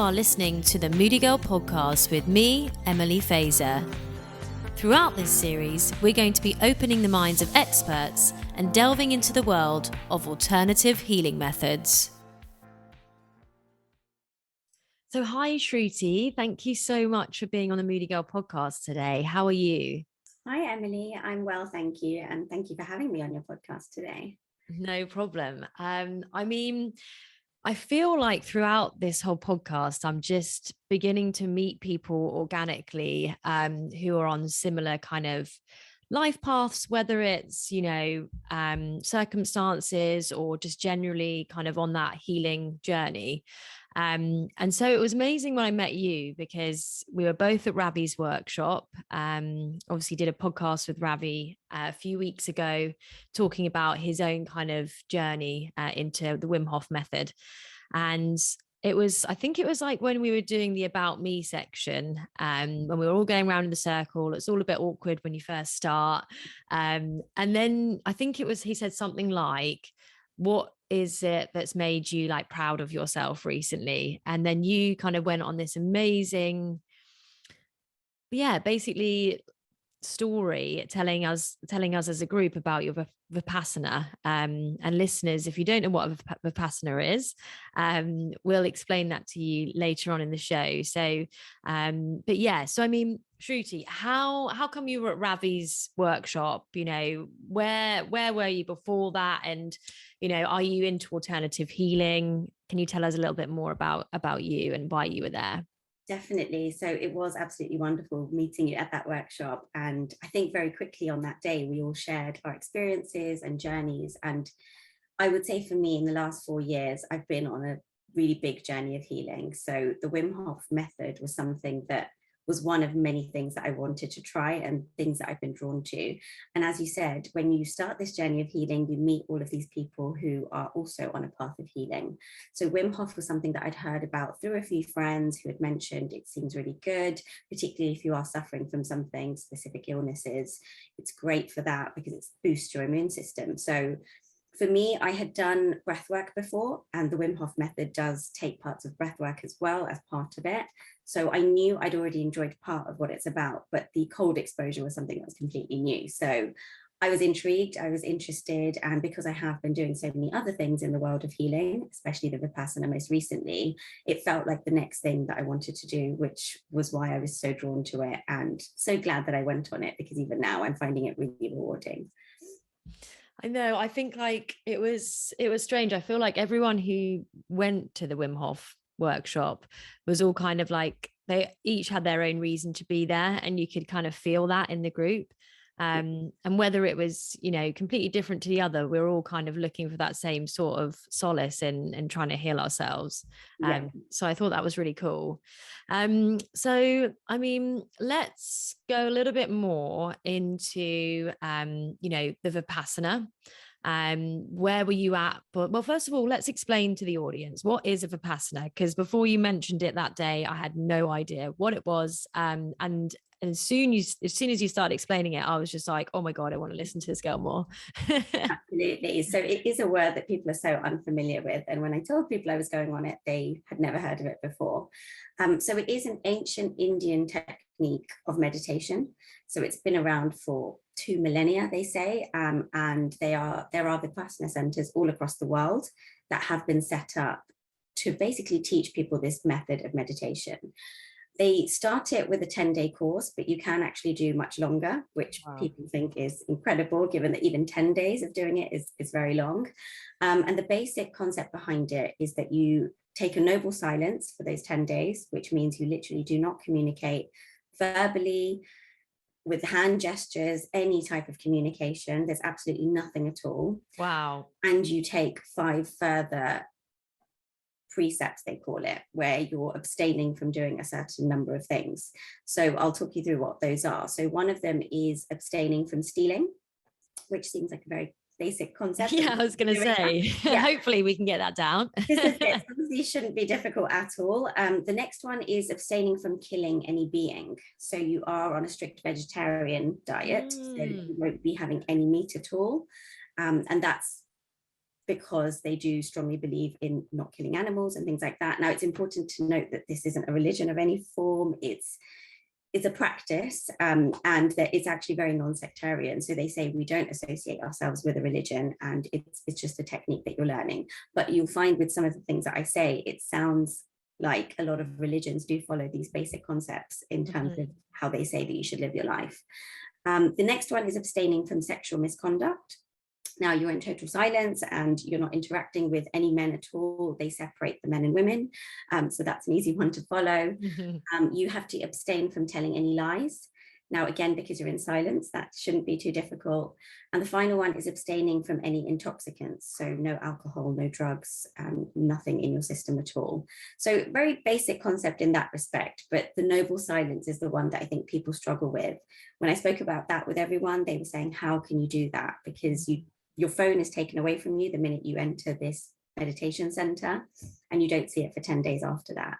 are listening to the Moody Girl podcast with me, Emily Fazer. Throughout this series, we're going to be opening the minds of experts and delving into the world of alternative healing methods. So hi, Shruti. Thank you so much for being on the Moody Girl podcast today. How are you? Hi, Emily. I'm well, thank you. And thank you for having me on your podcast today. No problem. I feel like throughout this whole podcast, I'm just beginning to meet people organically who are on similar kind of life paths, whether it's, circumstances or just generally kind of on that healing journey. And so it was amazing when I met you because we were both at Ravi's workshop. Obviously did a podcast with Ravi a few weeks ago, talking about his own kind of journey into the Wim Hof method. And I think it was like when we were doing the About Me section, when we were all going around in the circle. It's all a bit awkward when you first start. And then I think he said something like, what is it that's made you like proud of yourself recently? And then you kind of went on this amazing, basically story telling us as a group about your Vipassana. And listeners, if you don't know what Vipassana is, we'll explain that to you later on in the show. So so I mean, Shruti, how come you were at Ravi's workshop? Where were you before that? And are you into alternative healing? Can you tell us a little bit more about you and why you were there? Definitely. So it was absolutely wonderful meeting you at that workshop. And I think very quickly on that day, we all shared our experiences and journeys. And I would say for me, in the last 4 years, I've been on a really big journey of healing. So the Wim Hof method was something that was one of many things that I wanted to try and things that I've been drawn to. And as you said, when you start this journey of healing, you meet all of these people who are also on a path of healing. So Wim Hof was something that I'd heard about through a few friends who had mentioned it seems really good, particularly if you are suffering from something, specific illnesses. It's great for that because it boosts your immune system. So for me, I had done breathwork before, and the Wim Hof method does take parts of breathwork as well as part of it. So I knew I'd already enjoyed part of what it's about, but the cold exposure was something that was completely new. So I was intrigued, I was interested, and because I have been doing so many other things in the world of healing, especially the Vipassana most recently, it felt like the next thing that I wanted to do, which was why I was so drawn to it and so glad that I went on it, because even now I'm finding it really rewarding. I know. I think like it was strange. I feel like everyone who went to the Wim Hof workshop was all kind of like, they each had their own reason to be there, and you could kind of feel that in the group. And whether it was, completely different to the other, we're all kind of looking for that same sort of solace and trying to heal ourselves. So I thought that was really cool. So, I mean, let's go a little bit more into, the Vipassana. Where were you at? But well, first of all, let's explain to the audience, what is a Vipassana? Because before you mentioned it that day, I had no idea what it was. And as soon as you started explaining it, I was just like, oh my God, I want to listen to this girl more. Absolutely. So it is a word that people are so unfamiliar with. And when I told people I was going on it, they had never heard of it before. So it is an ancient Indian technique of meditation. So it's been around for 2 millennia, they say. And there are Vipassana centers all across the world that have been set up to basically teach people this method of meditation. They start it with a 10-day course, but you can actually do much longer, which people think is incredible, given that even 10 days of doing it is very long. And the basic concept behind it is that you take a noble silence for those 10 days, which means you literally do not communicate verbally, with hand gestures, any type of communication. There's absolutely nothing at all. Wow. And you take 5 further precepts, they call it, where you're abstaining from doing a certain number of things. So I'll talk you through what those are. So one of them is abstaining from stealing, which seems like a very basic concept. Yeah, I was going to say, hopefully we can get that down. These shouldn't be difficult at all. The next one is abstaining from killing any being. So you are on a strict vegetarian diet, so you won't be having any meat at all. And that's because they do strongly believe in not killing animals and things like that. Now, it's important to note that this isn't a religion of any form. It's a practice, and that it's actually very non-sectarian. So they say we don't associate ourselves with a religion, and it's just a technique that you're learning. But you'll find with some of the things that I say, it sounds like a lot of religions do follow these basic concepts in terms of how they say that you should live your life. The next one is abstaining from sexual misconduct. Now you're in total silence and you're not interacting with any men at all. They separate the men and women. So that's an easy one to follow. You have to abstain from telling any lies. Now, again, because you're in silence, that shouldn't be too difficult. And the final one is abstaining from any intoxicants. So no alcohol, no drugs, nothing in your system at all. So very basic concept in that respect, but the noble silence is the one that I think people struggle with. When I spoke about that with everyone, they were saying, how can you do that? Because your phone is taken away from you the minute you enter this meditation center, and you don't see it for 10 days after that.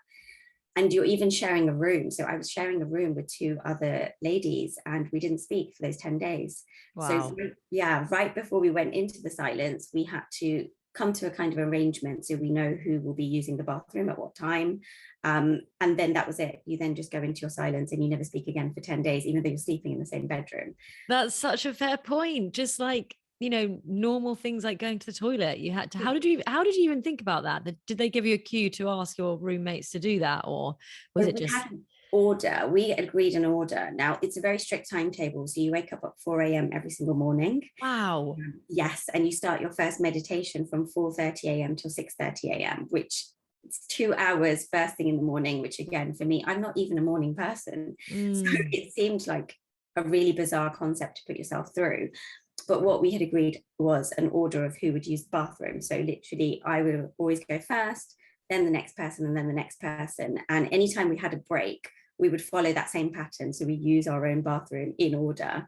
And you're even sharing a room. So I was sharing a room with 2 other ladies, and we didn't speak for those 10 days. Wow. So yeah, right before we went into the silence, we had to come to a kind of arrangement so we know who will be using the bathroom at what time. And then that was it. You then just go into your silence and you never speak again for 10 days, even though you're sleeping in the same bedroom. That's such a fair point. Just like, normal things like going to the toilet, you had to, how did you even think about that? Did they give you a cue to ask your roommates to do that, or was it just? We agreed an order. Now it's a very strict timetable. So you wake up at 4 a.m. every single morning. Wow. Yes. And you start your first meditation from 4:30 a.m. till 6:30 a.m., which it's 2 hours first thing in the morning, which again, for me, I'm not even a morning person. So it seemed like a really bizarre concept to put yourself through. But what we had agreed was an order of who would use the bathroom. So literally, I would always go first, then the next person, and then the next person. And anytime we had a break, we would follow that same pattern. So we use our own bathroom in order,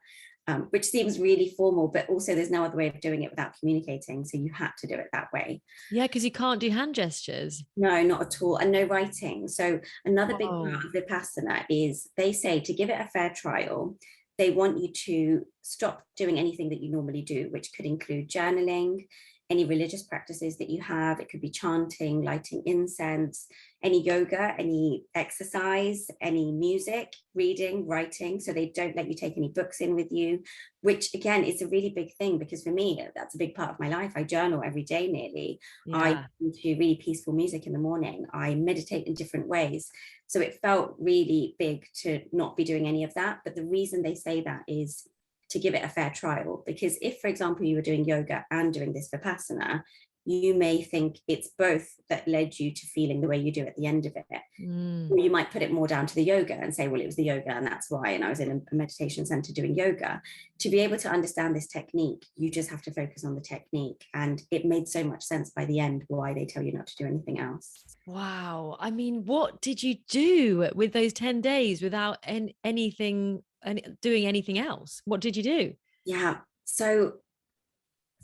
which seems really formal, but also there's no other way of doing it without communicating. So you had to do it that way. Yeah, because you can't do hand gestures. No, not at all. And no writing. So another big part of Vipassana is they say to give it a fair trial, they want you to stop doing anything that you normally do, which could include journaling, any religious practices that you have. It could be chanting, lighting incense, any yoga, any exercise, any music, reading, writing. So they don't let you take any books in with you, which again is a really big thing, because for me, that's a big part of my life. I journal every day nearly. Yeah. I listen to really peaceful music in the morning. I meditate in different ways. So it felt really big to not be doing any of that. But the reason they say that is to give it a fair trial, because if, for example, you were doing yoga and doing this Vipassana, you may think it's both that led you to feeling the way you do at the end of it. Or you might put it more down to the yoga and say, well, it was the yoga and that's why, and I was in a meditation center doing yoga. To be able to understand this technique, you just have to focus on the technique. And it made so much sense by the end why they tell you not to do anything else. Wow. I mean, what did you do with those 10 days without anything and doing anything else? What did you do? Yeah. So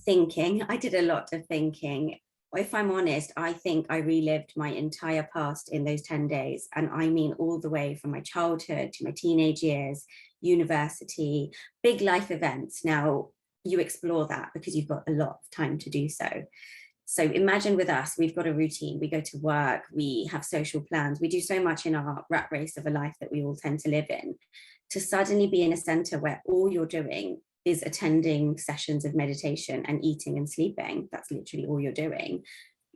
thinking, I did a lot of thinking. If I'm honest, I think I relived my entire past in those 10 days. And I mean, all the way from my childhood to my teenage years, university, big life events. Now you explore that because you've got a lot of time to do so. So imagine with us, we've got a routine, we go to work, we have social plans, we do so much in our rat race of a life that we all tend to live in. To suddenly be in a center where all you're doing is attending sessions of meditation and eating and sleeping, that's literally all you're doing,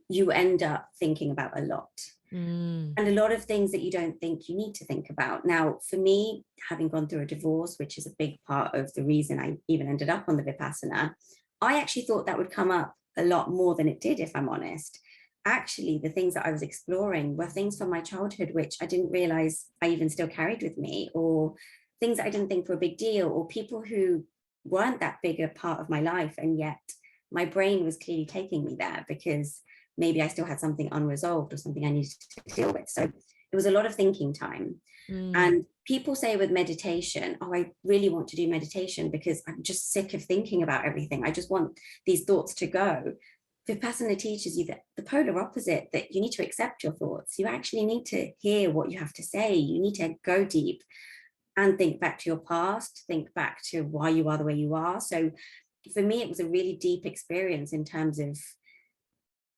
you end up thinking about a lot. And a lot of things that you don't think you need to think about. Now, for me, having gone through a divorce, which is a big part of the reason I even ended up on the Vipassana, I actually thought that would come up a lot more than it did, if I'm honest. Actually, the things that I was exploring were things from my childhood, which I didn't realize I even still carried with me, or things that I didn't think were a big deal, or people who weren't that big a part of my life. And yet my brain was clearly taking me there because maybe I still had something unresolved or something I needed to deal with. So it was a lot of thinking time. And people say with meditation, oh, I really want to do meditation because I'm just sick of thinking about everything. I just want these thoughts to go. Vipassana teaches you that the polar opposite, that you need to accept your thoughts. You actually need to hear what you have to say. You need to go deep and think back to your past, think back to why you are the way you are. So for me, it was a really deep experience in terms of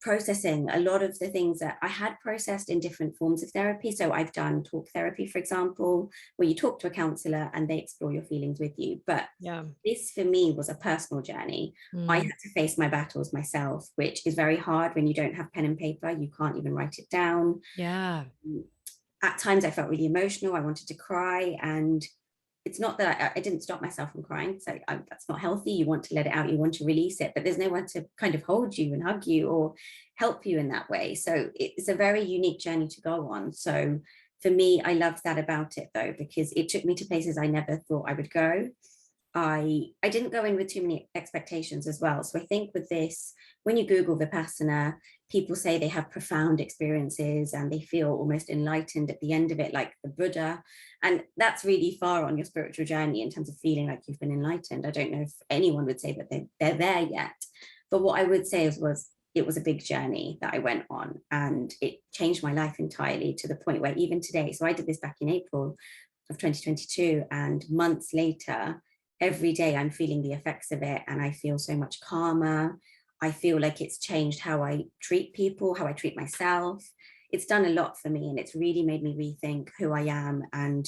processing a lot of the things that I had processed in different forms of therapy. So I've done talk therapy, for example, where you talk to a counselor and they explore your feelings with you. But Yeah. this for me was a personal journey. I had to face my battles myself, which is very hard when you don't have pen and paper. You can't even write it down. Yeah. At times I felt really emotional. I wanted to cry, and it's not that I didn't stop myself from crying. So that's not healthy. You want to let it out, you want to release it, but there's no one to kind of hold you and hug you or help you in that way. So it's a very unique journey to go on. So for me, I loved that about it though, because it took me to places I never thought I would go. I didn't go in with too many expectations as well. So I think with this, when you Google Vipassana, people say they have profound experiences and they feel almost enlightened at the end of it, like the Buddha. And that's really far on your spiritual journey in terms of feeling like you've been enlightened. I don't know if anyone would say that they're there yet. But what I would say was it was a big journey that I went on, and it changed my life entirely to the point where even today, so I did this back in April of 2022, and months later, every day I'm feeling the effects of it, and I feel so much calmer. I feel like it's changed how I treat people, how I treat myself. It's done a lot for me, and it's really made me rethink who I am and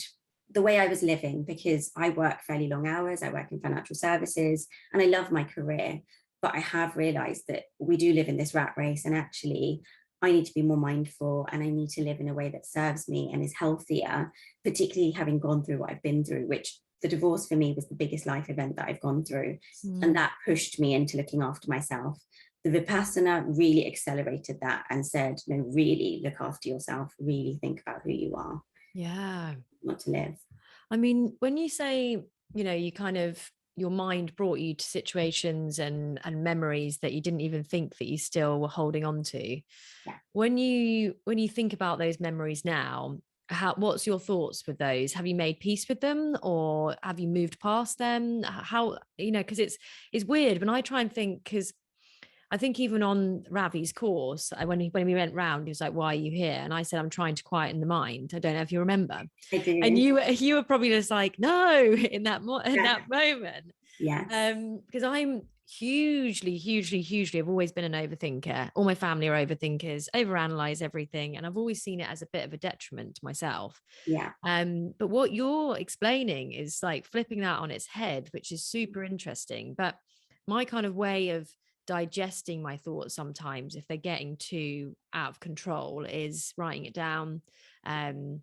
the way I was living, because I work fairly long hours. I work in financial services and I love my career, but I have realized that we do live in this rat race, and actually I need to be more mindful, and I need to live in a way that serves me and is healthier, particularly having gone through what I've been through, which the divorce for me was the biggest life event that I've gone through. And that pushed me into looking after myself. The Vipassana really accelerated that and said, no, really look after yourself, really think about who you are. Yeah. Not to live. I mean, when you say, you kind of, your mind brought you to situations and memories that you didn't even think that you still were holding on to. Yeah. When you think about those memories now, what's your thoughts with those? Have you made peace with them, or have you moved past them? How, because it's weird when I try and think, because I think even on Ravi's course, when we went round, he was like, "Why are you here?" And I said, "I'm trying to quieten the mind." I don't know if you remember. I do. And you were probably just like, "No," in that in that moment. Yes. Because I'm hugely, I've always been an overthinker. All my family are overthinkers, overanalyze everything, and I've always seen it as a bit of a detriment to myself. Yeah. But what you're explaining is like flipping that on its head, which is super interesting. But my kind of way of digesting my thoughts sometimes, if they're getting too out of control, is writing it down, and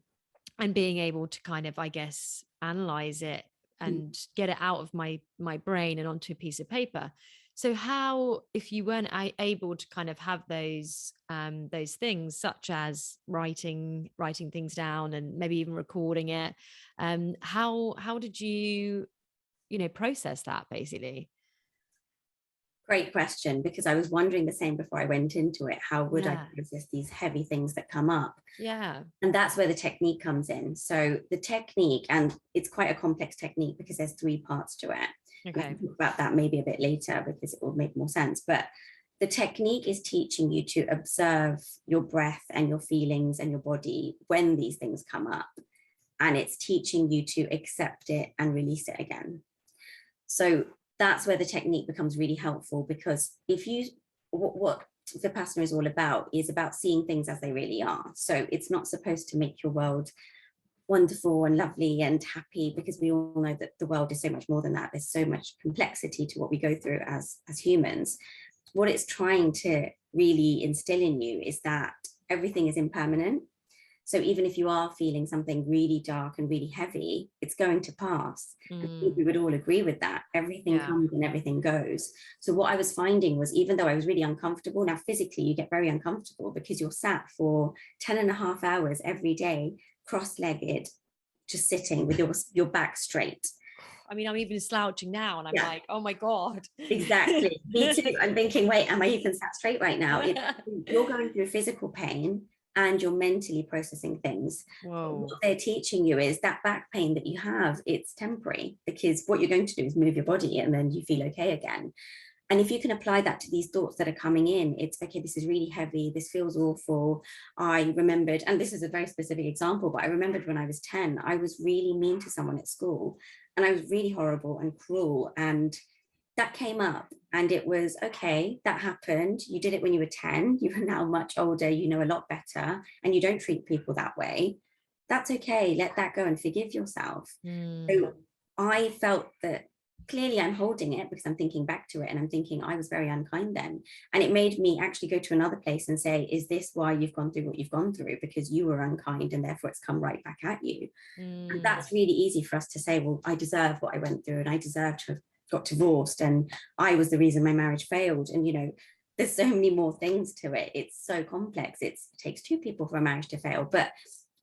being able to kind of, I guess, analyze it and get it out of my brain and onto a piece of paper. So how, if you weren't able to kind of have those things, such as writing things down and maybe even recording it, how did you process that basically? Great question, because I was wondering the same before I went into it. How would I Yeah. process these heavy things that come up? Yeah. And that's where the technique comes in. So the technique, and it's quite a complex technique because there's 3 parts to it. Okay. I can talk about that maybe a bit later because it will make more sense. But the technique is teaching you to observe your breath and your feelings and your body when these things come up. And it's teaching you to accept it and release it again. So that's where the technique becomes really helpful, because if you, what Vipassana is all about is about seeing things as they really are. So it's not supposed to make your world wonderful and lovely and happy, because we all know that the world is so much more than that. There's so much complexity to what we go through as humans. What it's trying to really instill in you is that everything is impermanent. So even if you are feeling something really dark and really heavy, it's going to pass. I think we would all agree with that. Everything comes and everything goes. So what I was finding was, even though I was really uncomfortable, now physically you get very uncomfortable because you're sat for 10.5 hours every day, cross-legged, just sitting with your back straight. I mean, I'm even slouching now and I'm like, oh my God. Exactly. Me too. I'm thinking, wait, am I even sat straight right now? You're going through physical pain and you're mentally processing things. Whoa. What they're teaching you is that back pain that you have, it's temporary, because what you're going to do is move your body and then you feel okay again. And if you can apply that to these thoughts that are coming in, it's okay, this is really heavy, this feels awful. I remembered, and this is a very specific example, but I remembered when I was 10, I was really mean to someone at school, and I was really horrible and cruel. And that came up, and it was, okay, that happened. You did it when you were 10. You are now much older. You know a lot better, and you don't treat people that way. That's okay. Let that go and forgive yourself. So I felt that clearly I'm holding it because I'm thinking back to it and I'm thinking I was very unkind then. And it made me actually go to another place and say, is this why you've gone through what you've gone through? Because you were unkind and therefore it's come right back at you. And that's really easy for us to say, well, I deserve what I went through and I deserve to have got divorced and I was the reason my marriage failed. And, you know, there's so many more things to it. It's so complex. It takes two people for a marriage to fail. But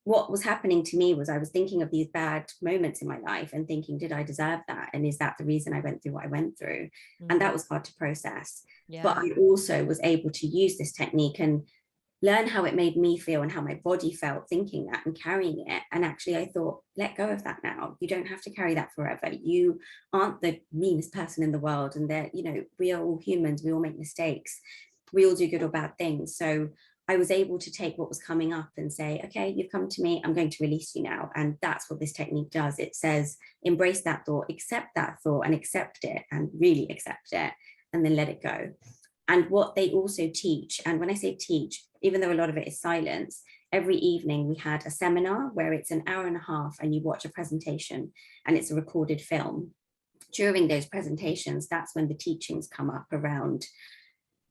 what was happening to me was I was thinking of these bad moments in my life and thinking, did I deserve that? And is that the reason I went through what I went through? And that was hard to process. But I also was able to use this technique and learn how it made me feel and how my body felt thinking that and carrying it. And actually, I thought, let go of that now. You don't have to carry that forever. You aren't the meanest person in the world. And that, you know, we are all humans. We all make mistakes. We all do good or bad things. So I was able to take what was coming up and say, okay, you've come to me. I'm going to release you now. And that's what this technique does. It says, embrace that thought, accept that thought and accept it and really accept it and then let it go. And what they also teach, and when I say teach, even though a lot of it is silence, every evening we had a seminar where it's an hour and a half and you watch a presentation and it's a recorded film. During those presentations, that's when the teachings come up around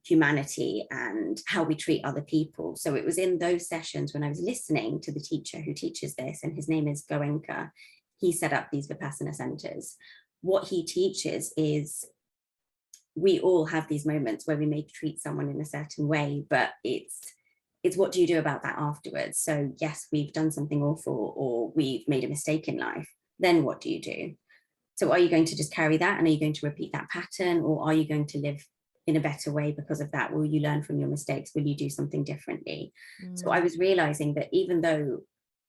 humanity and how we treat other people. So it was in those sessions when I was listening to the teacher who teaches this, and his name is Goenka. He set up these Vipassana centers. What he teaches is we all have these moments where we may treat someone in a certain way, but it's what do you do about that afterwards? So yes, we've done something awful or we've made a mistake in life. Then what do you do? So are you going to just carry that and are you going to repeat that pattern, or are you going to live in a better way because of that? Will you learn from your mistakes? Will you do something differently? So I was realizing that even though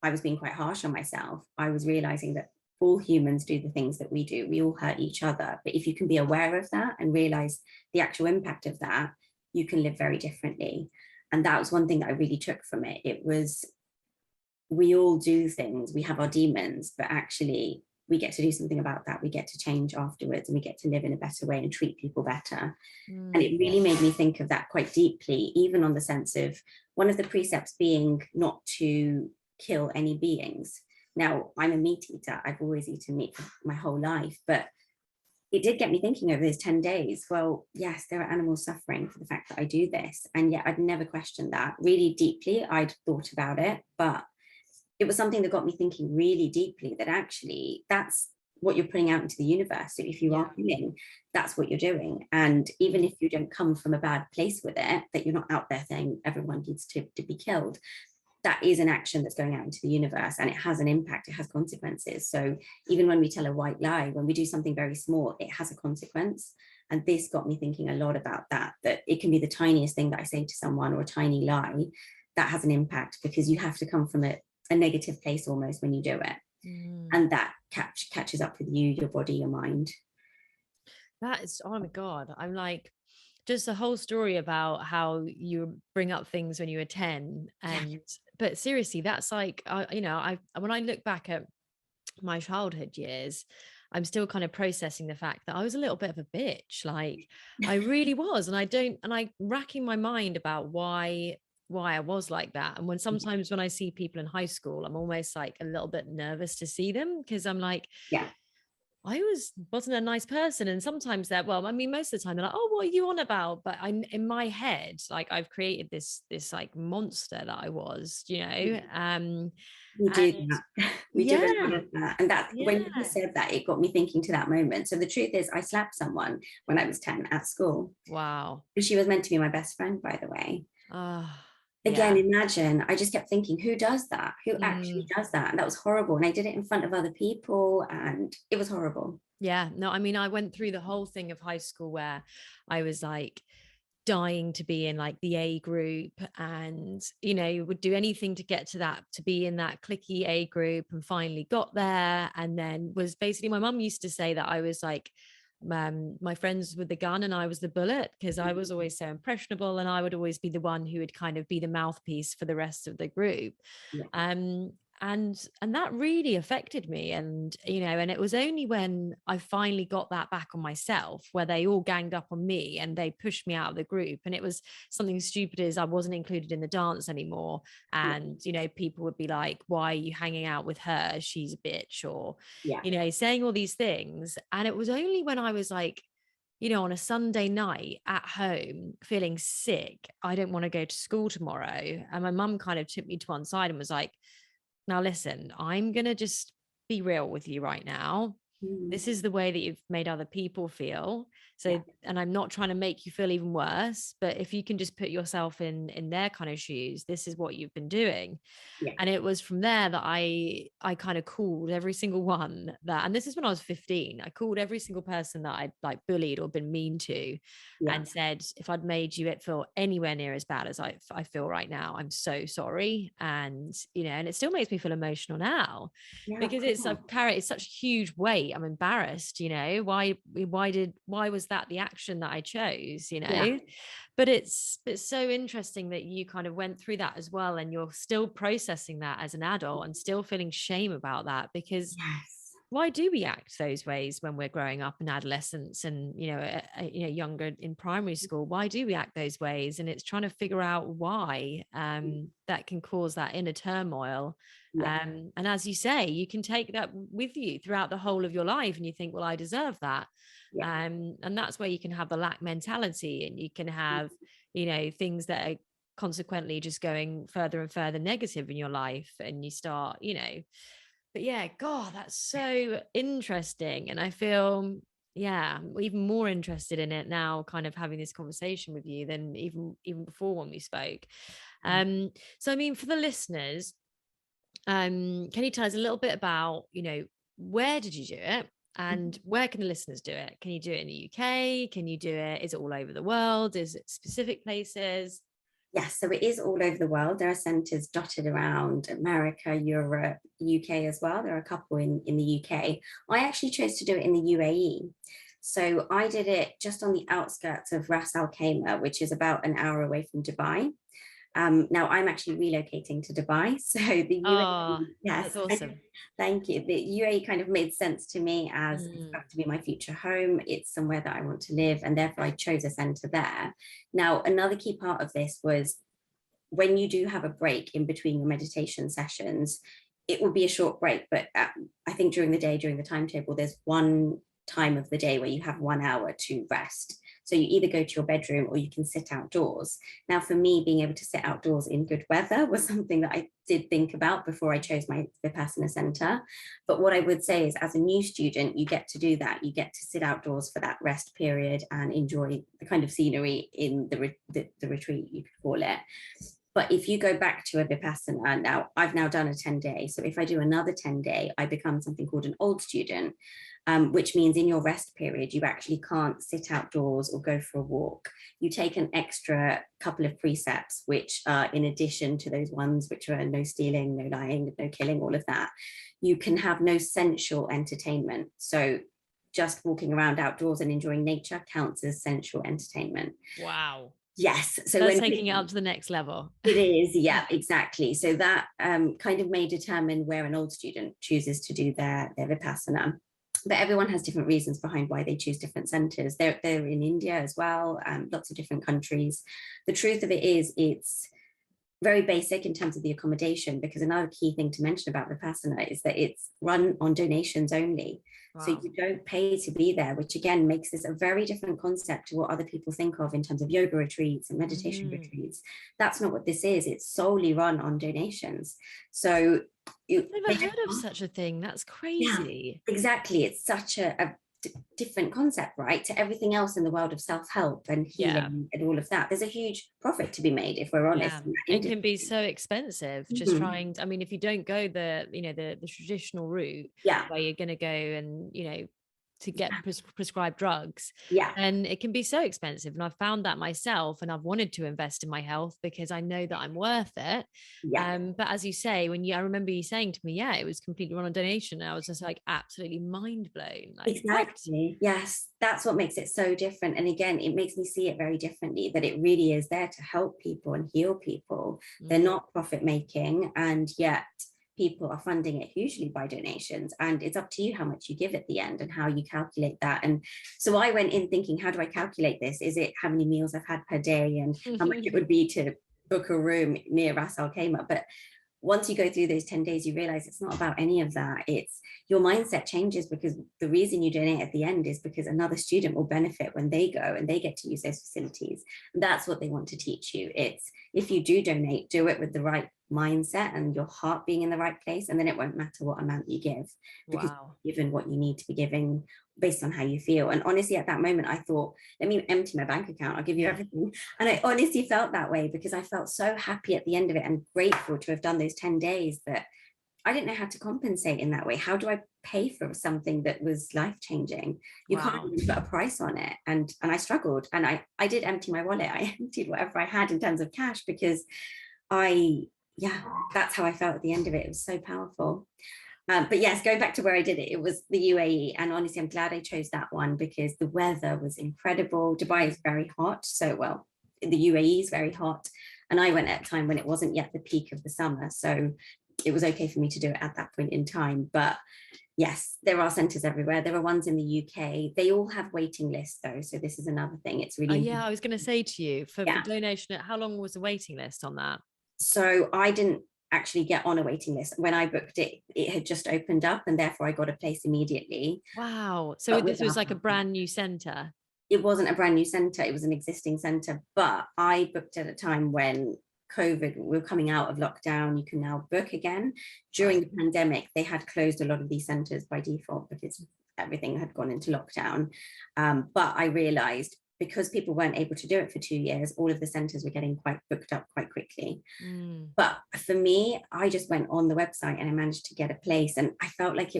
I was being quite harsh on myself, I was realizing that all humans do the things that we do. We all hurt each other. But if you can be aware of that and realize the actual impact of that, you can live very differently. And that was one thing that I really took from it. It was, we all do things, we have our demons, but actually we get to do something about that. We get to change afterwards and we get to live in a better way and treat people better. And it really made me think of that quite deeply, even on the sense of one of the precepts being not to kill any beings. Now, I'm a meat eater. I've always eaten meat for my whole life, but it did get me thinking over those 10 days. Well, yes, there are animals suffering for the fact that I do this. And yet I'd never questioned that really deeply. I'd thought about it, but it was something that got me thinking really deeply that actually that's what you're putting out into the universe. So if you are healing, that's what you're doing. And even if you don't come from a bad place with it, that you're not out there saying everyone needs to be killed, that is an action that's going out into the universe and it has an impact, it has consequences. So even when we tell a white lie, when we do something very small, it has a consequence. And this got me thinking a lot about that it can be the tiniest thing that I say to someone or a tiny lie that has an impact, because you have to come from a negative place almost when you do it. And that catches up with you, your body, your mind. That is, oh my God. I'm like, just the whole story about how you bring up things when you were 10 and but seriously, that's like you know, I when I look back at my childhood years, I'm still kind of processing the fact that I was a little bit of a bitch. Like I really was. And I'm racking my mind about why I was like that. And sometimes when I see people in high school, I'm almost like a little bit nervous to see them, because I'm like, Yeah. I wasn't a nice person. And sometimes well, I mean, most of the time they're like, oh, what are you on about? But I'm in my head, like I've created this like monster that I was, you know. We do And that. We do a lot yeah, of that. And that when you said that, it got me thinking to that moment. So the truth is I slapped someone when I was 10 at school. wow. And she was meant to be my best friend, by the way. Oh, Again, yeah. imagine, I just kept thinking, who does that? Who actually does that? And that was horrible. And I did it in front of other people and it was horrible. Yeah, no, I mean, I went through the whole thing of high school where I was like dying to be in like the A group, and you know, would do anything to get to that, to be in that clicky A group, and finally got there. And then was basically, my mum used to say that I was like my friends with the gun and I was the bullet, because I was always so impressionable and I would always be the one who would kind of be the mouthpiece for the rest of the group. Yeah. um and that really affected me. And and it was only when I finally got that back on myself, where they all ganged up on me and they pushed me out of the group. And it was something stupid as I wasn't included in the dance anymore. Yeah. And people would be like, why are you hanging out with her, she's a bitch, or Yeah. saying all these things. And it was only when I was like, on a Sunday night at home feeling sick, I don't want to go to school tomorrow, and my mum kind of took me to one side and was like, now listen, I'm going to just be real with you right now. Mm. This is the way that you've made other people feel. Yeah. So, and I'm not trying to make you feel even worse, but if you can just put yourself in their kind of shoes, this is what you've been doing. Yeah. And it was from there that I kind of called every single one that, and this is when I was 15, I called every single person that I'd like bullied or been mean to, Yeah. and said, if I'd made you feel anywhere near as bad as I feel right now, I'm so sorry. And and it still makes me feel emotional now, Yeah, of because it's course. I've carried such a huge weight. I'm embarrassed. Why was that the action that I chose? Yeah. But it's so interesting that you kind of went through that as well, and you're still processing that as an adult and still feeling shame about that, because Yes. why do we act those ways when we're growing up in adolescence and younger in primary school? Why do we act those ways? And it's trying to figure out why that can cause that inner turmoil. Yeah. And as you say, you can take that with you throughout the whole of your life, and you think, well, I deserve that. Yeah. And that's where you can have the lack mentality, and you can have things that are consequently just going further and further negative in your life, and you start but yeah, God, that's so interesting. And I feel, yeah, I'm even more interested in it now, kind of having this conversation with you, than even before when we spoke. So I mean, for the listeners, can you tell us a little bit about, where did you do it? And where can the listeners do it? Can you do it in the UK? Can you do it? Is it all over the world? Is it specific places? Yes, so it is all over the world. There are centres dotted around America, Europe, UK as well. There are a couple in the UK. I actually chose to do it in the UAE. So I did it just on the outskirts of Ras Al Khaimah, which is about an hour away from Dubai. Now I'm actually relocating to Dubai. So the Oh, UAE, yes, that's awesome. thank you. The UAE kind of made sense to me as it's Mm. got to be my future home. It's somewhere that I want to live, and therefore I chose a centre there. Now, another key part of this was when you do have a break in between your meditation sessions, it will be a short break, but I think during the day, during the timetable, there's one time of the day where you have 1 hour to rest. So you either go to your bedroom or you can sit outdoors. Now, for me, being able to sit outdoors in good weather was something that I did think about before I chose my Vipassana center. But what I would say is, as a new student, you get to do that. You get to sit outdoors for that rest period and enjoy the kind of scenery in the retreat, you could call it. But if you go back to a Vipassana, now I've now done a 10-day. So if I do another 10-day, I become something called an old student, which means in your rest period, you actually can't sit outdoors or go for a walk. You take an extra couple of precepts, which are in addition to those ones which are no stealing, no lying, no killing, all of that. You can have no sensual entertainment. So just walking around outdoors and enjoying nature counts as sensual entertainment. Wow. Yes. So That's when taking it up to the next level. it is, yeah, exactly. So that kind of may determine where an old student chooses to do their Vipassana. But everyone has different reasons behind why they choose different centers. They're in India as well, lots of different countries. The truth of it is, it's very basic in terms of the accommodation, because another key thing to mention about Vipassana is that it's run on donations only. Wow. So you don't pay to be there, which again makes this a very different concept to what other people think of in terms of yoga retreats and meditation retreats. That's not what this is. It's solely run on donations. So I've never heard of such a thing. That's crazy. Yeah, exactly. It's such a different concept, right, to everything else in the world of self-help and healing and all of that. There's a huge profit to be made, if we're honest. Yeah, it can be so expensive just trying I mean, if you don't go the traditional route, yeah, where you're going to go and to get prescribed drugs, yeah, and it can be so expensive. And I've found that myself, and I've wanted to invest in my health because I know that I'm worth it. yeah. But as you say, I remember you saying to me, yeah, it was completely run on donation, and I was just like absolutely mind blown. Like, Exactly. what? Yes, that's what makes it so different. And again, it makes me see it very differently, that it really is there to help people and heal people. They're not profit making, and yet people are funding it hugely by donations, and it's up to you how much you give at the end and how you calculate that. And so I went in thinking, how do I calculate this? Is it how many meals I've had per day and how much it would be to book a room near Ras Al Khaimah? But once you go through those 10 days, you realize it's not about any of that. It's your mindset changes, because the reason you donate at the end is because another student will benefit when they go and they get to use those facilities. And that's what they want to teach you. It's, if you do donate, do it with the right mindset and your heart being in the right place, and then it won't matter what amount you give, because Wow. you're given what you need to be giving based on how you feel. And honestly, at that moment, I thought, let me empty my bank account, I'll give you everything. And I honestly felt that way, because I felt so happy at the end of it and grateful to have done those 10 days, that I didn't know how to compensate in that way. How do I pay for something that was life-changing? You can't even put a price on it. And I struggled, and I did empty my wallet. I emptied whatever I had in terms of cash, because yeah, that's how I felt at the end of it. It was so powerful. But yes, going back to where I did it, it was the UAE. And honestly, I'm glad I chose that one, because the weather was incredible. Dubai is very hot. So, well, the UAE is very hot. And I went at a time when it wasn't yet the peak of the summer. So it was okay for me to do it at that point in time. But yes, there are centres everywhere. There are ones in the UK. They all have waiting lists though. So this is another thing. It's really Yeah, I was going to say to you, for yeah. donation, how long was the waiting list on that? So I didn't actually get on a waiting list. When I booked it, it had just opened up, and therefore I got a place immediately. Wow. So this was like a brand new centre? It wasn't a brand new centre, it was an existing centre, but I booked at a time when COVID, we were coming out of lockdown. You can now book again. During the pandemic, they had closed a lot of these centres by default, because everything had gone into lockdown. But I realised, because people weren't able to do it for 2 years, all of the centres were getting quite booked up quite quickly. But for me, I just went on the website and I managed to get a place, and I felt like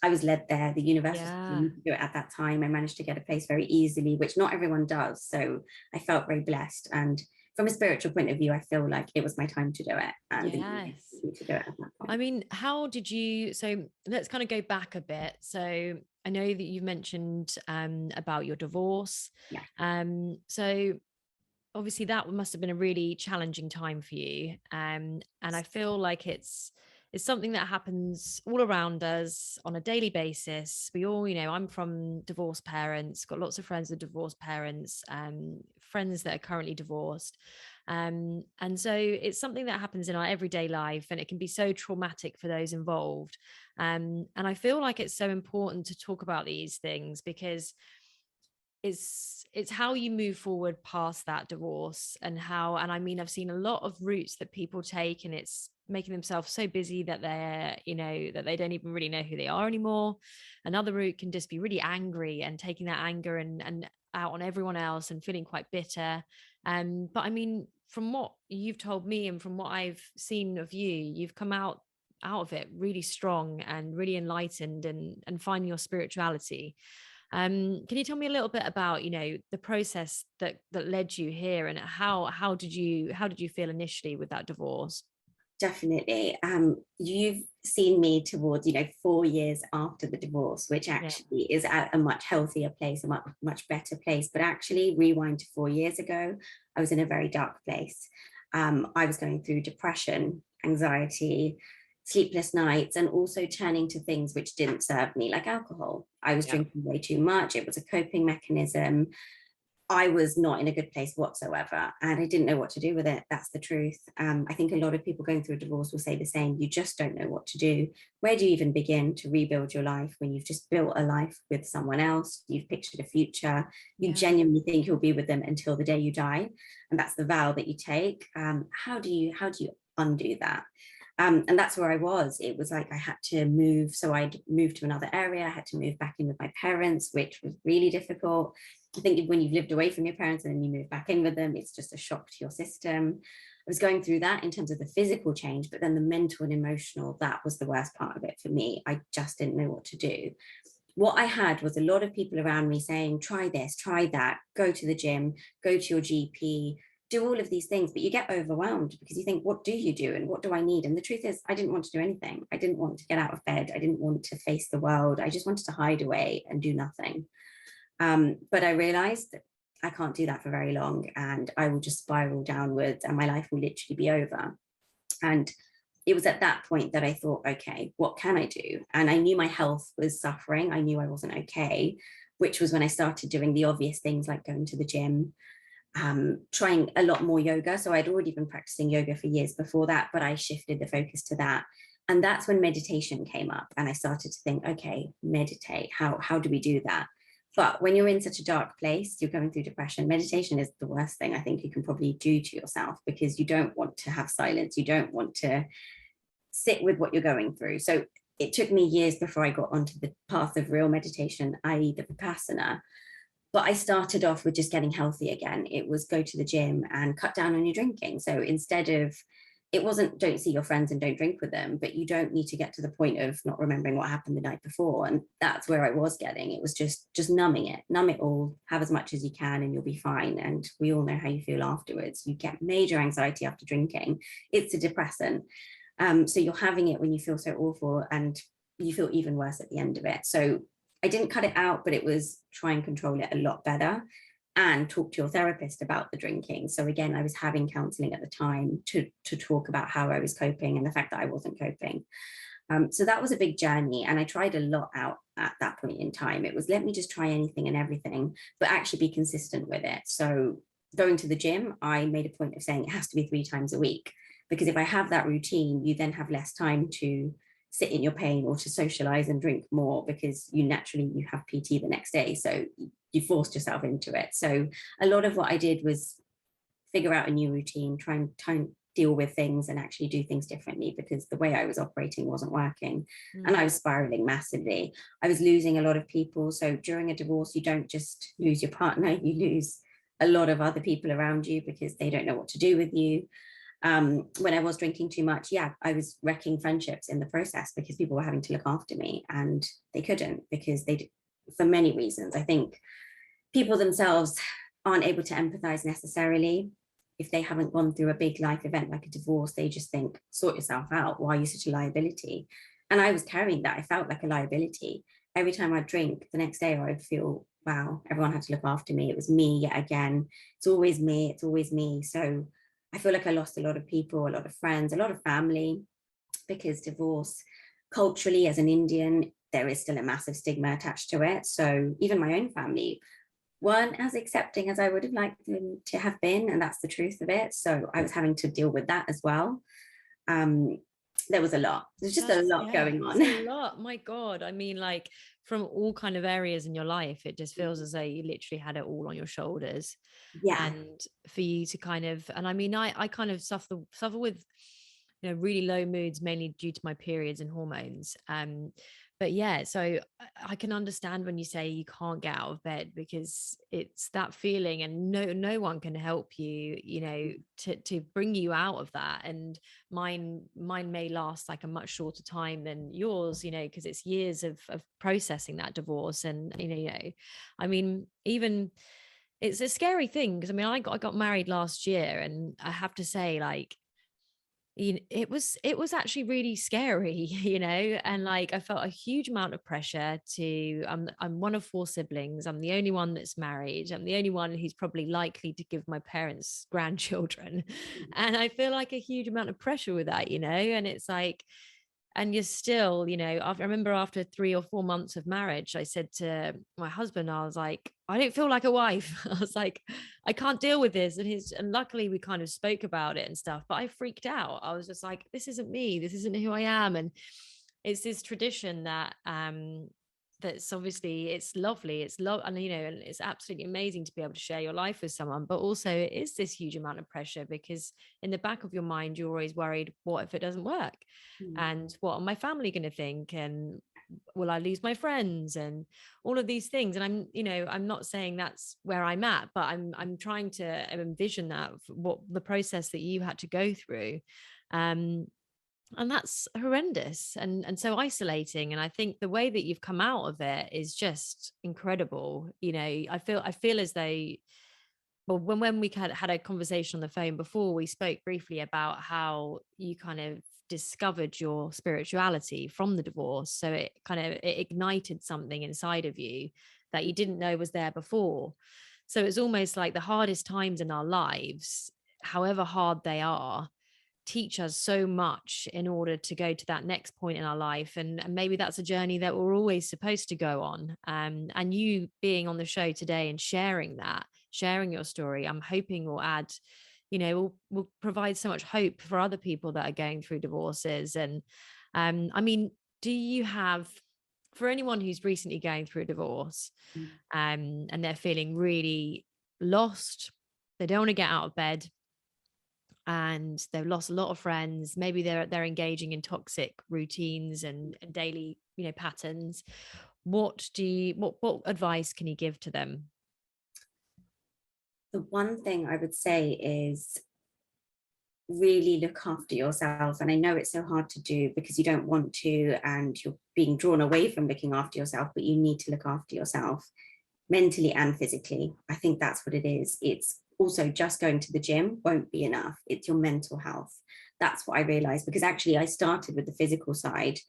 I was led there. The universe was telling me to do it at that time. I managed to get a place very easily, which not everyone does. So I felt very blessed. And from a spiritual point of view, I feel like it was my time to do it. And Yes. to do it at that point. I mean, how did you, so let's kind of go back a bit. So I know that you mentioned about your divorce. Yeah. So obviously that must have been a really challenging time for you. And I feel like it's something that happens all around us on a daily basis. We all, I'm from divorced parents, got lots of friends with divorced parents, friends that are currently divorced. And so it's something that happens in our everyday life, and it can be so traumatic for those involved. And I feel like it's so important to talk about these things, because it's how you move forward past that divorce, and I mean, I've seen a lot of routes that people take, and it's making themselves so busy that they're, that they don't even really know who they are anymore. Another route can just be really angry and taking that anger and out on everyone else and feeling quite bitter. But I mean, from what you've told me and from what I've seen of you, you've come out of it really strong and really enlightened, and finding your spirituality. Can you tell me a little bit about, the process that led you here, and how did you feel initially with that divorce? Definitely. You've seen me towards, 4 years after the divorce, which actually is at a much healthier place, a much better place. But actually, rewind to 4 years ago, I was in a very dark place. I was going through depression, anxiety, sleepless nights, and also turning to things which didn't serve me, like alcohol. I was drinking way too much. It was a coping mechanism. I was not in a good place whatsoever, and I didn't know what to do with it. That's the truth. I think a lot of people going through a divorce will say the same. You just don't know what to do. Where do you even begin to rebuild your life when you've just built a life with someone else? You've pictured a future. You genuinely think you'll be with them until the day you die, and that's the vow that you take. How do you undo that? And that's where I was. It was like I had to move. So I'd moved to another area. I had to move back in with my parents, which was really difficult. I think when you've lived away from your parents and then you move back in with them, it's just a shock to your system. I was going through that in terms of the physical change, but then the mental and emotional, that was the worst part of it for me. I just didn't know what to do. What I had was a lot of people around me saying, try this, try that, go to the gym, go to your GP, do all of these things, but you get overwhelmed because you think, what do you do and what do I need? And the truth is, I didn't want to do anything. I didn't want to get out of bed. I didn't want to face the world. I just wanted to hide away and do nothing. But I realized that I can't do that for very long, and I will just spiral downwards and my life will literally be over. And it was at that point that I thought, okay, what can I do? And I knew my health was suffering. I knew I wasn't okay, which was when I started doing the obvious things like going to the gym, trying a lot more yoga. So I'd already been practicing yoga for years before that, but I shifted the focus to that. And that's when meditation came up. And I started to think, okay, meditate. How do we do that? But when you're in such a dark place, you're going through depression, meditation is the worst thing I think you can probably do to yourself, because you don't want to have silence. You don't want to sit with what you're going through. So it took me years before I got onto the path of real meditation, i.e. the Vipassana. But I started off with just getting healthy again. It was go to the gym and cut down on your drinking. So instead of, it wasn't don't see your friends and don't drink with them, but you don't need to get to the point of not remembering what happened the night before. And that's where I was getting. It was just numbing it, numb it all, have as much as you can and you'll be fine. And we all know how you feel afterwards. You get major anxiety after drinking. It's a depressant. So you're having it when you feel so awful, and you feel even worse at the end of it. So I didn't cut it out, but it was try and control it a lot better and talk to your therapist about the drinking. So again, I was having counseling at the time to talk about how I was coping and the fact that I wasn't coping. So that was a big journey, and I tried a lot out at that point in time. It was, let me just try anything and everything, but actually be consistent with it. So going to the gym, I made a point of saying it has to be 3 times a week, because if I have that routine, you then have less time to sit in your pain or to socialize and drink more, because you have PT the next day. So you forced yourself into it. So a lot of what I did was figure out a new routine, try and deal with things and actually do things differently, because the way I was operating wasn't working. And I was spiraling massively. I was losing a lot of people. So during a divorce, you don't just lose your partner, you lose a lot of other people around you because they don't know what to do with you. When I was drinking too much, I was wrecking friendships in the process, because people were having to look after me and they couldn't, because for many reasons. I think people themselves aren't able to empathize necessarily. If they haven't gone through a big life event like a divorce, they just think, sort yourself out. Why are you such a liability? And I was carrying that. I felt like a liability. Every time I'd drink, the next day I'd feel, wow, everyone had to look after me. It was me yet again. It's always me. It's always me. So I feel like I lost a lot of people, a lot of friends, a lot of family, because divorce, culturally, as an Indian, there is still a massive stigma attached to it. So even my own family weren't as accepting as I would have liked them to have been. And that's the truth of it. So I was having to deal with that as well. There was a lot. There's just a lot going on. A lot. My God. I mean, like, from all kind of areas in your life, it just feels as though you literally had it all on your shoulders. Yeah. And for you to kind of, and I mean, I kind of suffer with, really low moods, mainly due to my periods and hormones. But yeah, so I can understand when you say you can't get out of bed, because it's that feeling, and no one can help you, to bring you out of that. And mine may last like a much shorter time than yours, because it's years of processing that divorce. And I mean, even it's a scary thing, because I mean, I got married last year, and I have to say, like, it was actually really scary, and like I felt a huge amount of pressure to, I'm one of 4 siblings, I'm the only one that's married, I'm the only one who's probably likely to give my parents grandchildren, and I feel like a huge amount of pressure with that, and it's like, and you're still, I remember after 3 or 4 months of marriage, I said to my husband, I was like, I don't feel like a wife. I was like, I can't deal with this. And luckily we kind of spoke about it and stuff, but I freaked out. I was just like, this isn't me. This isn't who I am. And it's this tradition that's obviously, it's lovely, and and it's absolutely amazing to be able to share your life with someone, but also it is this huge amount of pressure, because in the back of your mind you're always worried, what if it doesn't work? And what are my family going to think? And will I lose my friends? And all of these things. And I'm not saying that's where I'm at, but I'm trying to envision that, what the process that you had to go through. And that's horrendous and so isolating. And I think the way that you've come out of it is just incredible. I feel as though, well, when we had a conversation on the phone before, we spoke briefly about how you kind of discovered your spirituality from the divorce. So it ignited something inside of you that you didn't know was there before. So it's almost like the hardest times in our lives, however hard they are, teach us so much in order to go to that next point in our life. And maybe that's a journey that we're always supposed to go on. And you being on the show today and sharing your story, I'm hoping will add, will provide so much hope for other people that are going through divorces. And I mean, do you have, for anyone who's recently going through a divorce, and they're feeling really lost, they don't want to get out of bed, and they've lost a lot of friends, maybe they're engaging in toxic routines and daily patterns, what advice can you give to them? The one thing I would say is really look after yourself. And I know it's so hard to do because you don't want to, and you're being drawn away from looking after yourself, but you need to look after yourself mentally and physically. I think that's what it is. It's also just going to the gym won't be enough. It's your mental health. That's what I realized, because actually I started with the physical side,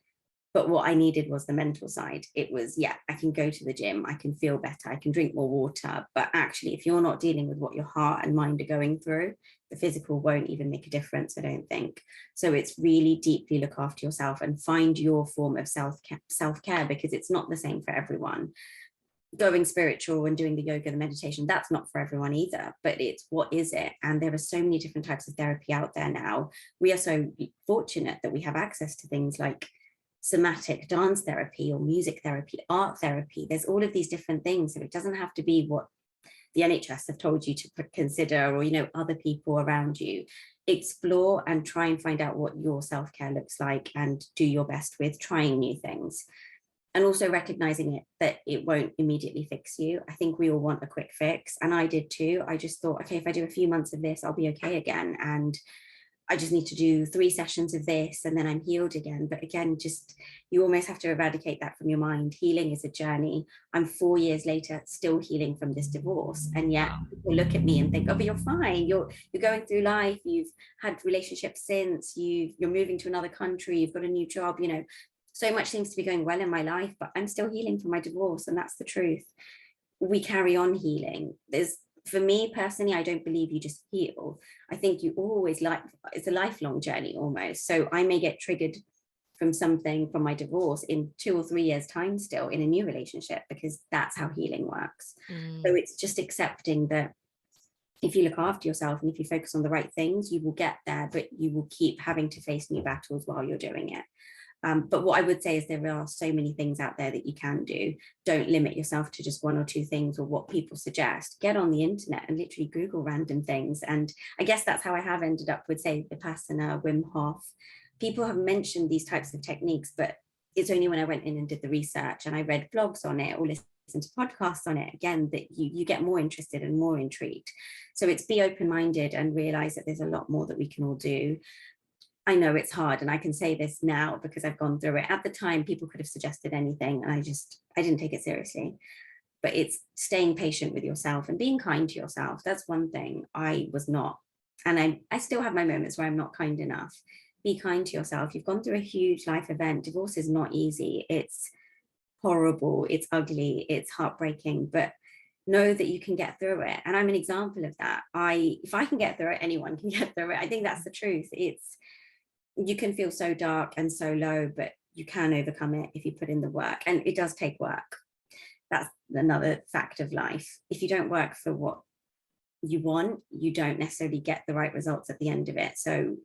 but what I needed was the mental side. It was, yeah, I can go to the gym, I can feel better, I can drink more water. But actually, if you're not dealing with what your heart and mind are going through, the physical won't even make a difference, I don't think. So it's really deeply look after yourself and find your form of self-care, because it's not the same for everyone. Going spiritual and doing the yoga, the meditation, that's not for everyone either, but it's what is it? And there are so many different types of therapy out there now. We are so fortunate that we have access to things like somatic dance therapy or music therapy, art therapy. There's all of these different things. So it doesn't have to be what the NHS have told you to consider, or, other people around you. Explore and try and find out what your self-care looks like, and do your best with trying new things. And also recognizing it, that it won't immediately fix you. I think we all want a quick fix. And I did too. I just thought, okay, if I do a few months of this, I'll be okay again. And I just need to do 3 sessions of this and then I'm healed again. But again, just, you almost have to eradicate that from your mind. Healing is a journey. I'm 4 years later still healing from this divorce, and yet people look at me and think, oh, but you're fine, you're going through life, you've had relationships since, you're moving to another country, you've got a new job, so much seems to be going well in my life, but I'm still healing from my divorce. And that's the truth. We carry on healing. For me personally, I don't believe you just heal. I think you always, it's a lifelong journey almost. So I may get triggered from something from my divorce in 2 or 3 years time still in a new relationship, because that's how healing works. So it's just accepting that if you look after yourself and if you focus on the right things, you will get there, but you will keep having to face new battles while you're doing it. But what I would say is there are so many things out there that you can do. Don't limit yourself to just 1 or 2 things or what people suggest. Get on the internet and literally Google random things. And I guess that's how I have ended up with, say, Vipassana, Wim Hof. People have mentioned these types of techniques, but it's only when I went in and did the research and I read blogs on it or listened to podcasts on it, again, that you get more interested and more intrigued. So it's be open-minded and realize that there's a lot more that we can all do. I know it's hard, and I can say this now because I've gone through it. At the time, people could have suggested anything, and I didn't take it seriously. But it's staying patient with yourself and being kind to yourself. That's one thing I was not. And I still have my moments where I'm not kind enough. Be kind to yourself. You've gone through a huge life event. Divorce is not easy. It's horrible. It's ugly. It's heartbreaking. But know that you can get through it. And I'm an example of that. If I can get through it, anyone can get through it. I think that's the truth. You can feel so dark and so low, but you can overcome it if you put in the work. And it does take work. That's another fact of life. If you don't work for what you want, you don't necessarily get the right results at the end of it. So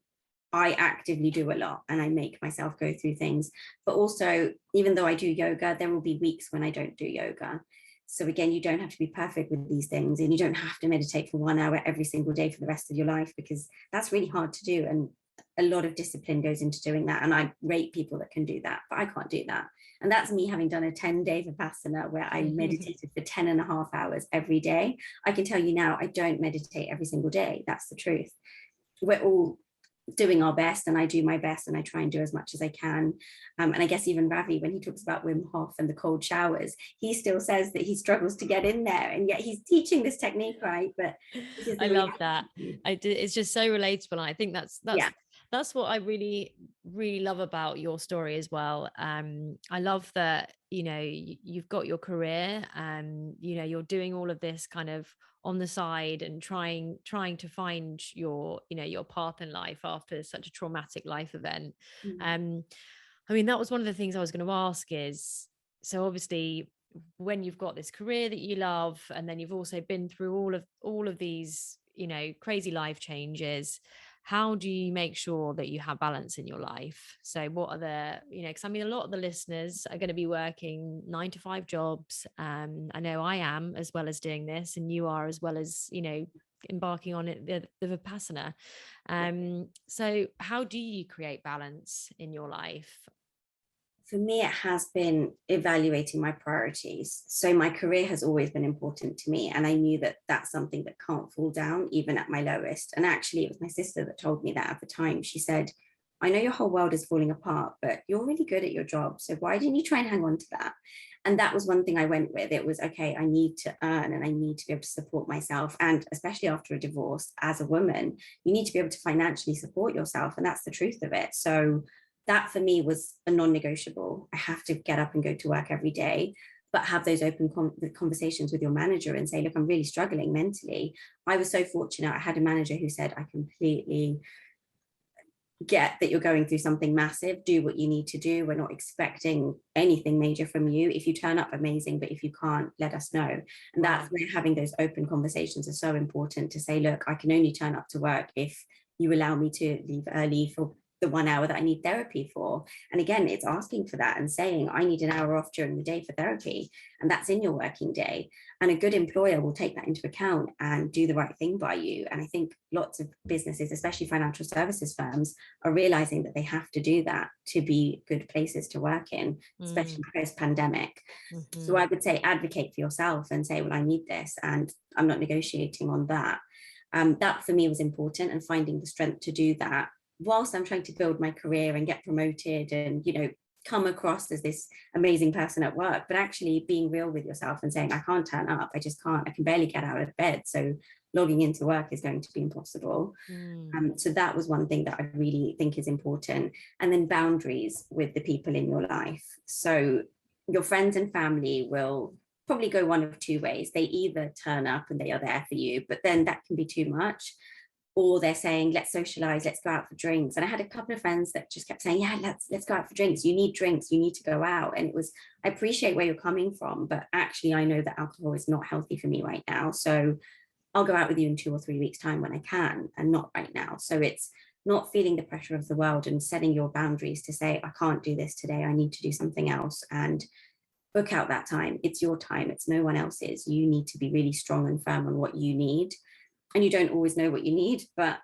I actively do a lot and I make myself go through things. But also, even though I do yoga, there will be weeks when I don't do yoga. So again, you don't have to be perfect with these things, and you don't have to meditate for 1 hour every single day for the rest of your life, because that's really hard to do. And a lot of discipline goes into doing that. And I rate people that can do that, but I can't do that. And that's me having done a 10-day Vipassana where I meditated for 10.5 hours every day. I can tell you now, I don't meditate every single day. That's the truth. We're all doing our best, and I do my best, and I try and do as much as I can. And I guess even Ravi, when he talks about Wim Hof and the cold showers, he still says that he struggles to get in there, and yet he's teaching this technique, right? But I love that. It's just so relatable, and I think that's what I really, really love about your story as well. I love that you've got your career, you're doing all of this kind of on the side and trying to find your path in life after such a traumatic life event. Mm. I mean, that was one of the things I was going to ask is, so obviously when you've got this career that you love, and then you've also been through all of these, crazy life changes, how do you make sure that you have balance in your life? So what are because I mean, a lot of the listeners are going to be working 9 to 5 jobs. I know I am, as well as doing this, and you are, as well as, embarking on it, the Vipassana. So how do you create balance in your life? For me, it has been evaluating my priorities. So my career has always been important to me. And I knew that that's something that can't fall down, even at my lowest. And actually, it was my sister that told me that at the time. She said, I know your whole world is falling apart, but you're really good at your job. So why didn't you try and hang on to that? And that was one thing I went with. It was, okay, I need to earn and I need to be able to support myself. And especially after a divorce, as a woman, you need to be able to financially support yourself. And that's the truth of it. So that for me was a non-negotiable. I have to get up and go to work every day, but have those open conversations with your manager and say, look, I'm really struggling mentally. I was so fortunate. I had a manager who said, I completely get that you're going through something massive. Do what you need to do. We're not expecting anything major from you. If you turn up, amazing, but if you can't, let us know. And that's where having those open conversations are so important, to say, look, I can only turn up to work if you allow me to leave early for the 1 hour that I need therapy for. And again, it's asking for that and saying, I need an hour off during the day for therapy. And that's in your working day. And a good employer will take that into account and do the right thing by you. And I think lots of businesses, especially financial services firms, are realizing that they have to do that to be good places to work in, especially post-pandemic. So I would say advocate for yourself and say, well, I need this and I'm not negotiating on that. That for me was important, and finding the strength to do that whilst I'm trying to build my career and get promoted and, come across as this amazing person at work, but actually being real with yourself and saying, I can't turn up. I just can't. I can barely get out of bed. So logging into work is going to be impossible. So that was one thing that I really think is important. And then boundaries with the people in your life. So your friends and family will probably go one of two ways. They either turn up and they are there for you, but then that can be too much. Or they're saying, let's socialize, let's go out for drinks. And I had a couple of friends that just kept saying, yeah, let's go out for drinks. You need drinks, you need to go out. And it was, I appreciate where you're coming from, but actually I know that alcohol is not healthy for me right now. So I'll go out with you in 2 or 3 weeks' time when I can, and not right now. So it's not feeling the pressure of the world and setting your boundaries to say, I can't do this today, I need to do something else, and book out that time. It's your time, it's no one else's. You need to be really strong and firm on what you need. And you don't always know what you need, but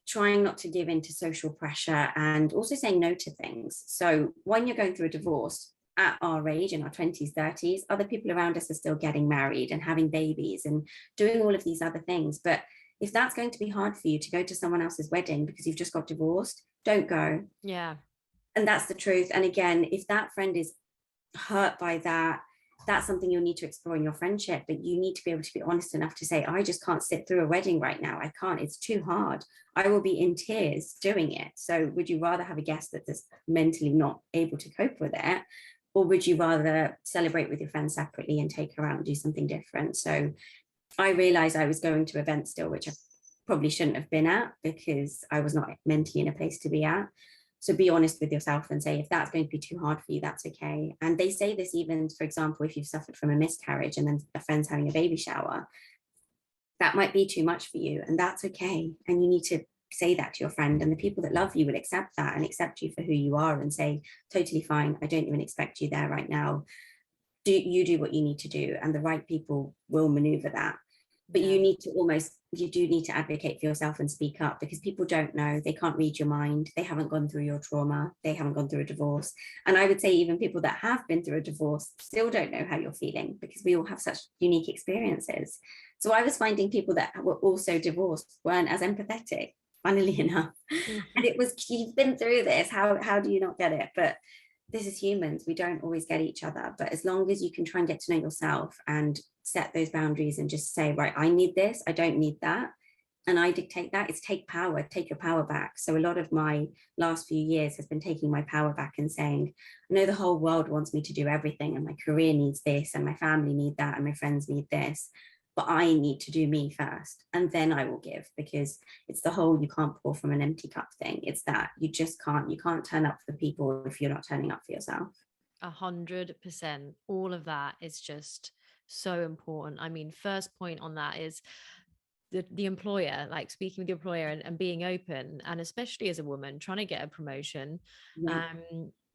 trying not to give in to social pressure, and also saying no to things. So when you're going through a divorce at our age, in our 20s, 30s, other people around us are still getting married and having babies and doing all of these other things. But if that's going to be hard for you to go to someone else's wedding because you've just got divorced, don't go. Yeah. And that's the truth. And again, if that friend is hurt by that, that's something you'll need to explore in your friendship. But you need to be able to be honest enough to say, I just can't sit through a wedding right now. I can't, it's too hard. I will be in tears doing it. So would you rather have a guest that is mentally not able to cope with it? Or would you rather celebrate with your friends separately and take her out and do something different? So I realized I was going to events still, which I probably shouldn't have been at because I was not mentally in a place to be at. So be honest with yourself and say, if that's going to be too hard for you, that's okay. And they say this even, for example, if you've suffered from a miscarriage and then a friend's having a baby shower, that might be too much for you, and that's okay. And you need to say that to your friend, and the people that love you will accept that and accept you for who you are and say, totally fine, I don't even expect you there right now. Do what you need to do, and the right people will maneuver that. But you do need to advocate for yourself and speak up, because people don't know, they can't read your mind, they haven't gone through your trauma, they haven't gone through a divorce. And I would say even people that have been through a divorce still don't know how you're feeling, because we all have such unique experiences. So I was finding people that were also divorced weren't as empathetic, funnily enough. And it was, you've been through this, how do you not get it? But this is humans, we don't always get each other. But as long as you can try and get to know yourself and set those boundaries and just say, right, I need this, I don't need that, and I dictate that. It's take power, take your power back. So a lot of my last few years has been taking my power back and saying, I know the whole world wants me to do everything, and my career needs this, and my family need that, and my friends need this, but I need to do me first, and then I will give, because it's the whole you can't pour from an empty cup thing. It's that you can't turn up for people if you're not turning up for yourself. 100%. All of that is just so important. I mean, first point on that is the employer, like speaking with the employer and being open, and especially as a woman trying to get a promotion. Yeah.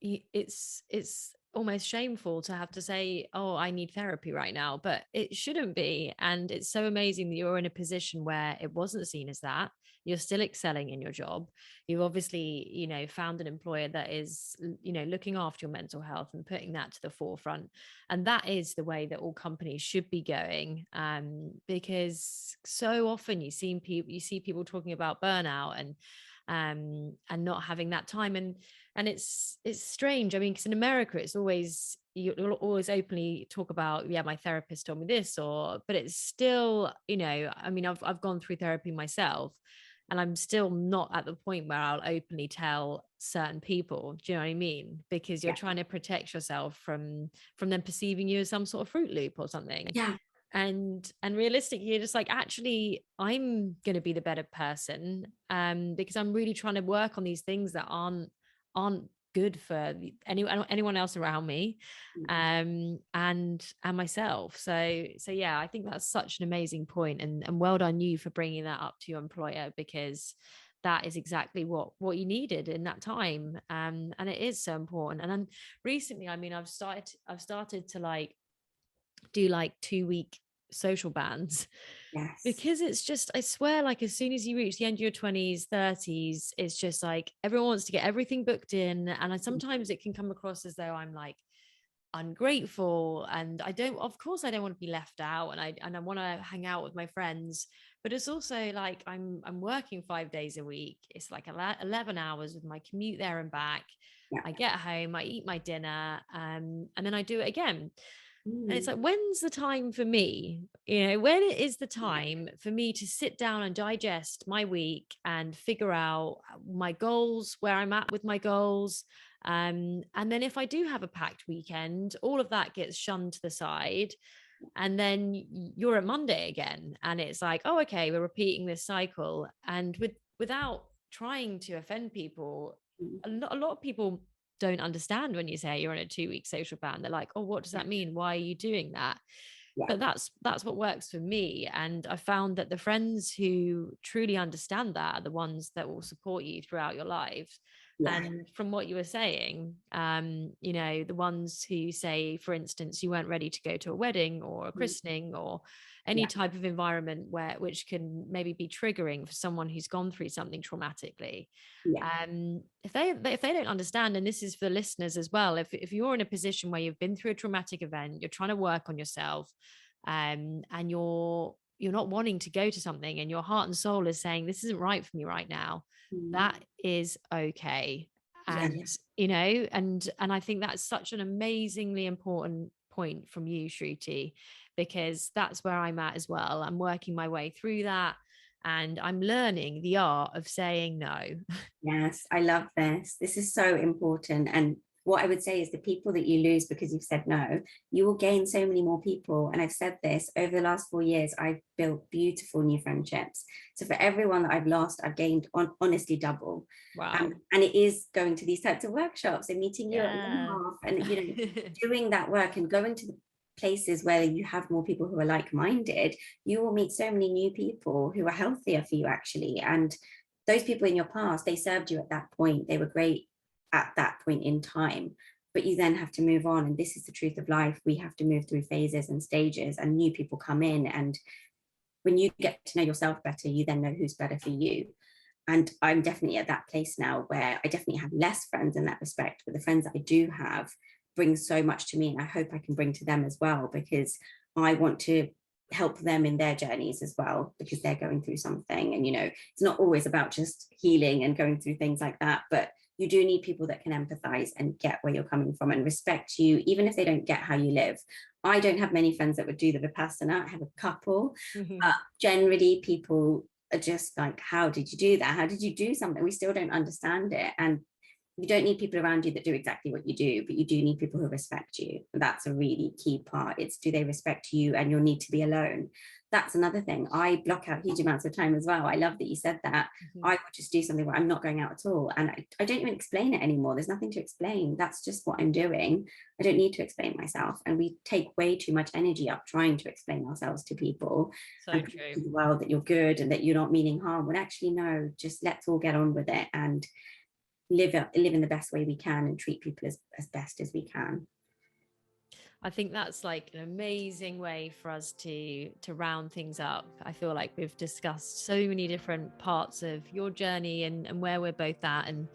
It's almost shameful to have to say, oh, I need therapy right now, but it shouldn't be. And it's so amazing that you're in a position where it wasn't seen as that. You're still excelling in your job. You've obviously, found an employer that is, looking after your mental health and putting that to the forefront. And that is the way that all companies should be going, because so often you see people talking about burnout and not having that time, and it's strange. I mean, because in America it's always, you'll always openly talk about, yeah, my therapist told me this, but it's still, I mean, I've gone through therapy myself, and I'm still not at the point where I'll openly tell certain people. Do you know what I mean? Because you're Yeah. trying to protect yourself from them perceiving you as some sort of Fruit Loop or something. Yeah. And realistically, you're just like, actually, I'm going to be the better person, because I'm really trying to work on these things that aren't good for anyone else around me, and myself. So yeah, I think that's such an amazing point, and well done you for bringing that up to your employer, because that is exactly what you needed in that time, and it is so important. And then recently, I mean, I've started to like do like 2 week social bans, Yes. because it's just, I swear, like as soon as you reach the end of your 20s 30s, it's just like everyone wants to get everything booked in, and sometimes it can come across as though I'm like ungrateful, and of course I don't want to be left out, and I want to hang out with my friends, but it's also like I'm working 5 days a week. It's like 11 hours with my commute there and back. Yeah. I get home, I eat my dinner, and then I do it again. And it's Mm. like, when's the time for me? When is the time for me to sit down and digest my week and figure out my goals, where I'm at with my goals? And then if I do have a packed weekend, all of that gets shunned to the side. And then you're at Monday again. And it's like, oh, okay, we're repeating this cycle. And without trying to offend people, Mm. a lot of people don't understand when you say you're on a 2 week social ban. They're like, oh, what does that mean? Why are you doing that? Yeah. But that's what works for me. And I found that the friends who truly understand that are the ones that will support you throughout your life. Yeah. And from what you were saying, the ones who say, for instance, you weren't ready to go to a wedding or a Mm. christening or any Yeah. type of environment which can maybe be triggering for someone who's gone through something traumatically. Yeah. If they don't understand, and this is for the listeners as well, if you're in a position where you've been through a traumatic event, you're trying to work on yourself, and you're not wanting to go to something, and your heart and soul is saying this isn't right for me right now, Mm. that is okay. Yeah. And and I think that's such an amazingly important point from you, Shruti, because that's where I'm at as well. I'm working my way through that, and I'm learning the art of saying no. Yes, I love this. This is so important. And what I would say is the people that you lose because you've said no, you will gain so many more people. And I've said this over the last 4 years, I've built beautiful new friendships. So for everyone that I've lost, I've gained honestly double. Wow. And it is going to these types of workshops and meeting you at one Yeah. half and, doing that work and going to the places where you have more people who are like-minded. You will meet so many new people who are healthier for you, actually. And those people in your past, they served you at that point. They were great at that point in time, but you then have to move on. And this is the truth of life. We have to move through phases and stages, and new people come in. And when you get to know yourself better, you then know who's better for you. And I'm definitely at that place now where I definitely have less friends in that respect, but the friends that I do have bring so much to me. And I hope I can bring to them as well, because I want to help them in their journeys as well, because they're going through something. And it's not always about just healing and going through things like that, but you do need people that can empathize and get where you're coming from and respect you, even if they don't get how you live. I don't have many friends that would do the Vipassana. I have a couple, but generally people are just like, how did you do that? How did you do something? We still don't understand it. And you don't need people around you that do exactly what you do, but you do need people who respect you. That's a really key part. It's, do they respect you and your need to be alone? That's another thing. I block out huge amounts of time as well. I love that you said that. I would just do something where I'm not going out at all. And I don't even explain it anymore. There's nothing to explain. That's just what I'm doing. I don't need to explain myself. And we take way too much energy up trying to explain ourselves to people. So and true. to the world that you're good and that you're not meaning harm. When actually, no, just let's all get on with it and live in the best way we can and treat people as best as we can. I think that's like an amazing way for us to round things up. I feel like we've discussed so many different parts of your journey and where we're both at. And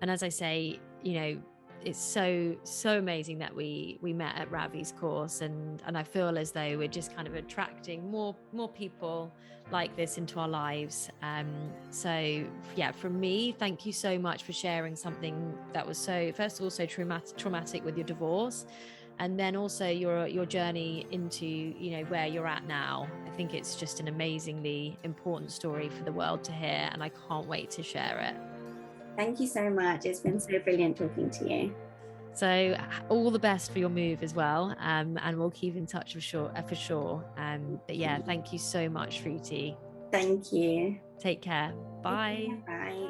as I say, you know, it's so amazing that we met at Ravi's course, and I feel as though we're just kind of attracting more people like this into our lives. So yeah, from me, thank you so much for sharing something that was so, first of all, so traumatic with your divorce, and then also your journey into, you know, where you're at now. I think it's just an amazingly important story for the world to hear, and I can't wait to share it. Thank you so much. It's been so brilliant talking to you. So all the best for your move as well, and we'll keep in touch for sure. But yeah, thank you so much, Shruti. Thank you. Take care. Bye. Bye.